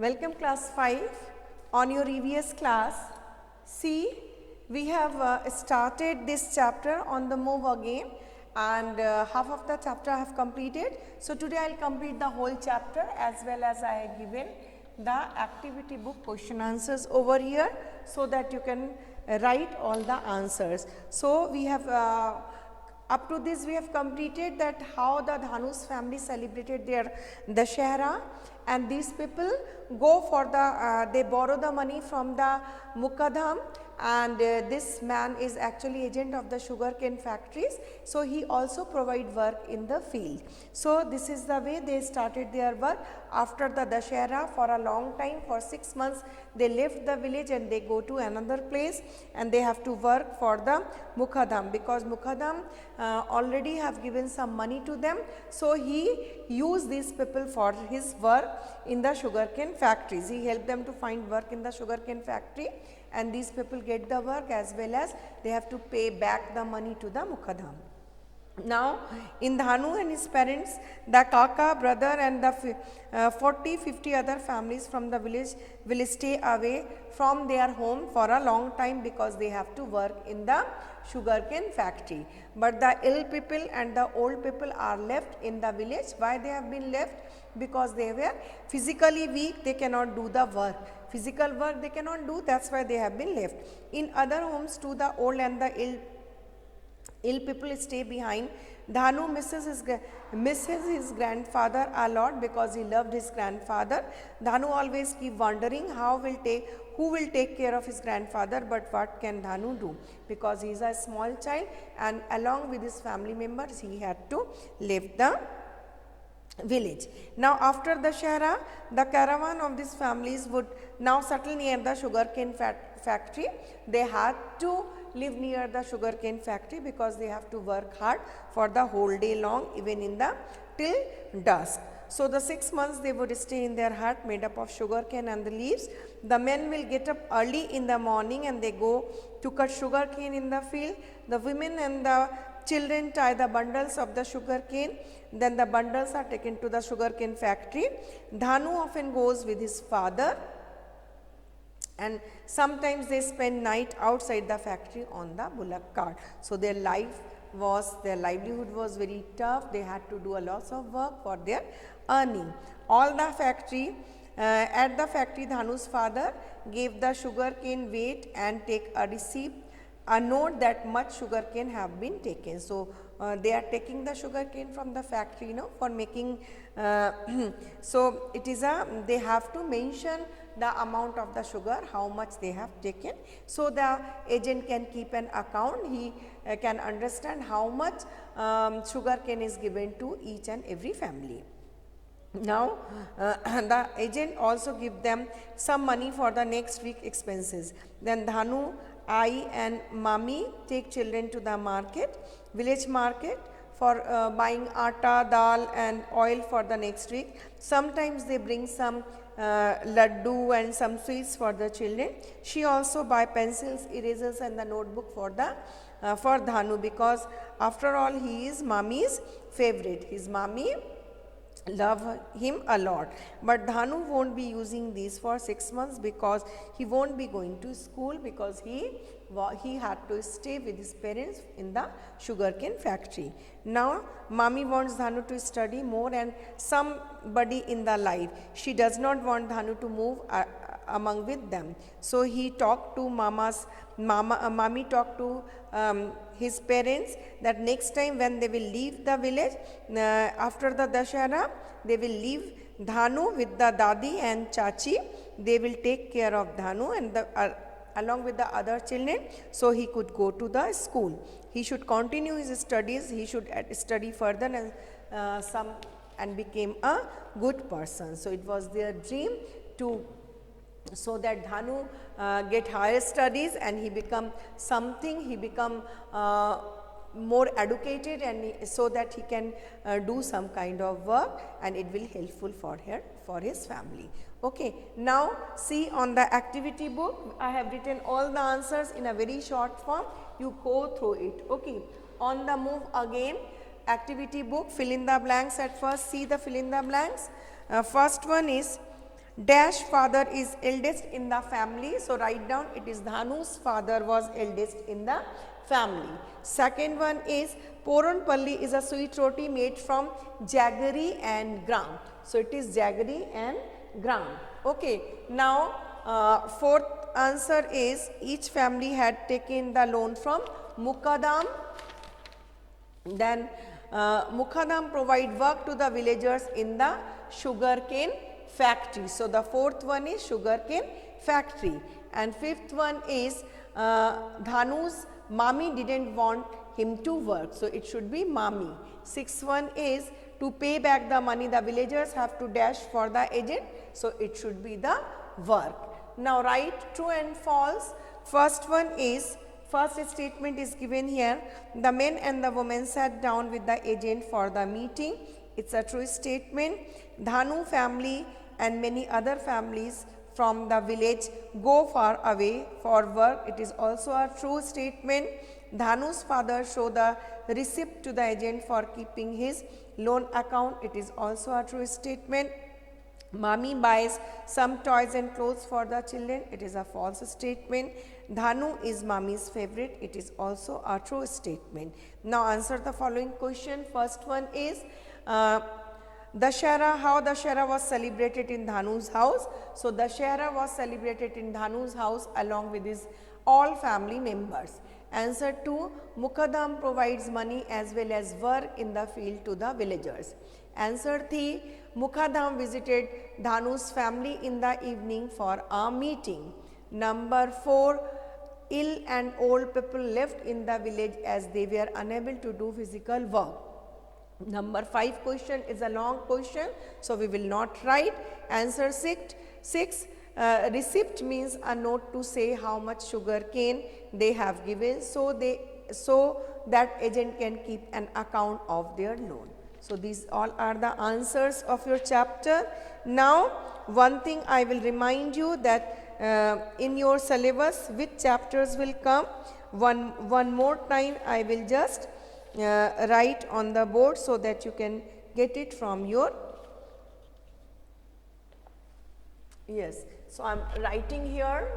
Welcome class 5 on your EVS class. See, we have started this chapter on the move again and half of the chapter I have completed. So, today I will complete the whole chapter as well as I have given the activity book question answers over here so that you can write all the answers. So, we have up to this we have completed that how the Dhanu's family celebrated their Dashera, and these people go for the they borrow the money from the Mukadham, and this man is actually agent of the sugarcane factories. So, he also provide work in the field. So, this is the way they started their work. After the Dashera, for a long time, for 6 months they left the village and they go to another place and they have to work for the Mukadham, because Mukadham already have given some money to them. So, he used these people for his work in the sugarcane factories. He helped them to find work in the sugarcane factory, and these people get the work as well as they have to pay back the money to the Mukadham. Now, in Dhanu and his parents, the Kaka, brother and the 40-50 other families from the village will stay away from their home for a long time because they have to work in the sugarcane factory. But the ill people and the old people are left in the village. Why they have been left? Because they were physically weak, they cannot do the work. Physical work they cannot do, that's why they have been left. In other homes too, the old and the ill people stay behind. Dhanu misses his grandfather a lot because he loved his grandfather. Dhanu always keep wondering who will take care of his grandfather, but what can Dhanu do? Because he is a small child and along with his family members he had to leave the village. Now, after the Shahra, the caravan of these families would now settle near the sugarcane factory. They had to live near the sugarcane factory because they have to work hard for the whole day long, even in the till dusk. So, the 6 months they would stay in their hut made up of sugarcane and the leaves. The men will get up early in the morning and they go to cut sugarcane in the field. The women and the children tie the bundles of the sugarcane. Then the bundles are taken to the sugarcane factory. Dhanu often goes with his father, and sometimes they spend night outside the factory on the bullock cart. So, their livelihood was very tough. They had to do a lot of work for their earning. At the factory, Dhanu's father gave the sugarcane weight and take a receipt, a note that much sugarcane have been taken. So, they are taking the sugarcane from the factory, for making. So, it is they have to mention the amount of the sugar, how much they have taken. So, the agent can keep an account. He can understand how much sugarcane is given to each and every family. Now, the agent also give them some money for the next week expenses. Then Dhanu, I and Mami take children to the market, village market, for buying atta, dal and oil for the next week. Sometimes they bring some laddu and some sweets for the children. She also buy pencils, erasers and the notebook for Dhanu, because after all he is Mami's favorite. His Mami love him a lot, but Dhanu won't be using these for 6 months because he won't be going to school, because he had to stay with his parents in the sugarcane factory. Now, Mami wants Dhanu to study more and somebody in the life. She does not want Dhanu to move among with them. So, he talked to Mami talked to his parents that next time when they will leave the village after the Dashera, they will leave Dhanu with the Dadi and Chachi. They will take care of Dhanu and along with the other children, so he could go to the school. He should continue his studies. He should study further and became a good person. So, it was their dream so that Dhanu get higher studies and he become something, he become more educated, and so that he can do some kind of work and it will helpful for his family. Okay. Now, see on the activity book, I have written all the answers in a very short form. You go through it. Okay. On the move again, activity book, fill in the blanks at first. See the fill in the blanks. First one is Dash father is eldest in the family. So write down, it is Dhanu's father was eldest in the family. Second one is Poronpalli is a sweet roti made from jaggery and gram. So it is jaggery and gram. Okay. Now fourth answer is each family had taken the loan from Mukadam. Then Mukhadam provide work to the villagers in the sugarcane factory. So the fourth one is sugarcane factory. And fifth one is Dhanu's mommy didn't want him to work. So it should be mommy. Sixth one is to pay back the money the villagers have to dash for the agent. So it should be the work. Now write true and false. First one is, first statement is given here, the men and the women sat down with the agent for the meeting. It's a true statement. Dhanu family and many other families from the village go far away for work. It is also a true statement. Dhanu's father showed the receipt to the agent for keeping his loan account. It is also a true statement. Mommy buys some toys and clothes for the children. It is a false statement. Dhanu is mommy's favorite. It is also a true statement. Now answer the following question. First one is Dashera, how Dashera was celebrated in Dhanu's house. So Dashera was celebrated in Dhanu's house along with his all family members. Answer 2, Mukadam provides money as well as work in the field to the villagers. Answer 3, Mukadam visited Dhanu's family in the evening for a meeting. Number 4, ill and old people lived in the village as they were unable to do physical work. Number 5 question is a long question, so we will not write. Answer 6, receipt means a note to say how much sugar cane they have given, so that agent can keep an account of their loan. So these all are the answers of your chapter. Now one thing I will remind you that in your syllabus which chapters will come, one more time I will just write on the board so that you can get it from your, yes. So I am writing here.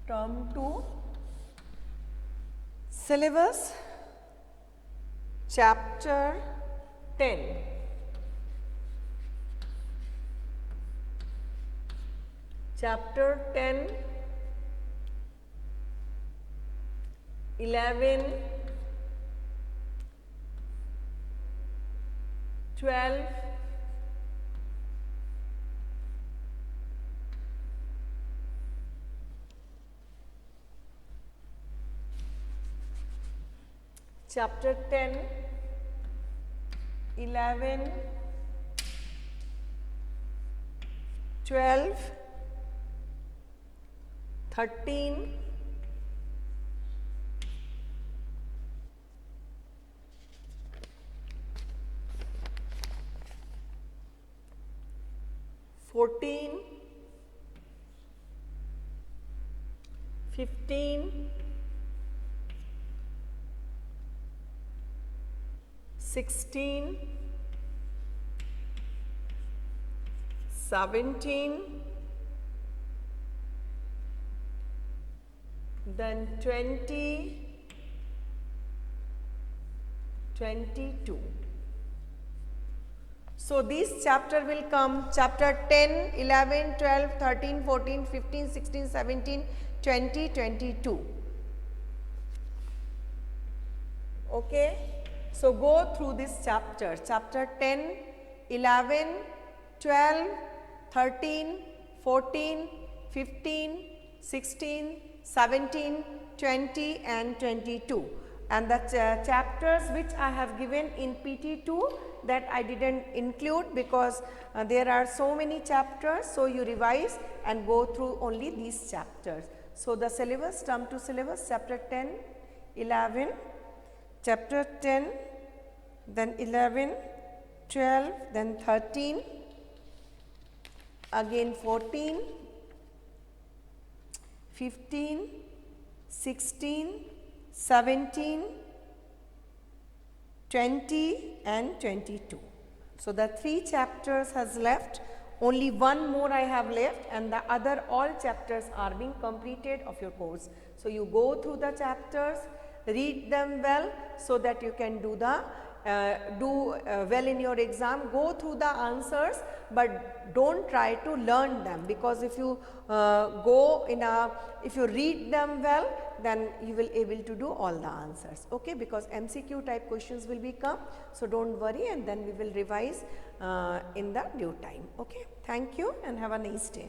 Term 2, syllabus, chapter 10. Chapter 10, 11, 12, 10, 11, 12, 13, 14, 15, 16, 17, then 20, 22. So this chapter will come, chapter 10, 11, 12, 13, 14, 15, 16, 17, 20, 22. Okay. So go through this chapter, chapter 10, 11, 12, 13, 14, 15, 16, 17, 20 and 22. And the chapters which I have given in PT2 that I didn't include because there are so many chapters, so you revise and go through only these chapters. So the syllabus, term 2 syllabus, chapter 10, 11, chapter 10, then 11, 12, then 13, again 14, 15, 16, 17, 20 and 22. So the 3 chapters has left, only one more I have left, and the other all chapters are being completed of your course. So you go through the chapters, read them well so that you can do the well in your exam. Go through the answers, but don't try to learn them, because if you if you read them well, then you will able to do all the answers, okay, because MCQ type questions will be come. So don't worry, and then we will revise in the due time. Okay, thank you and have a nice day.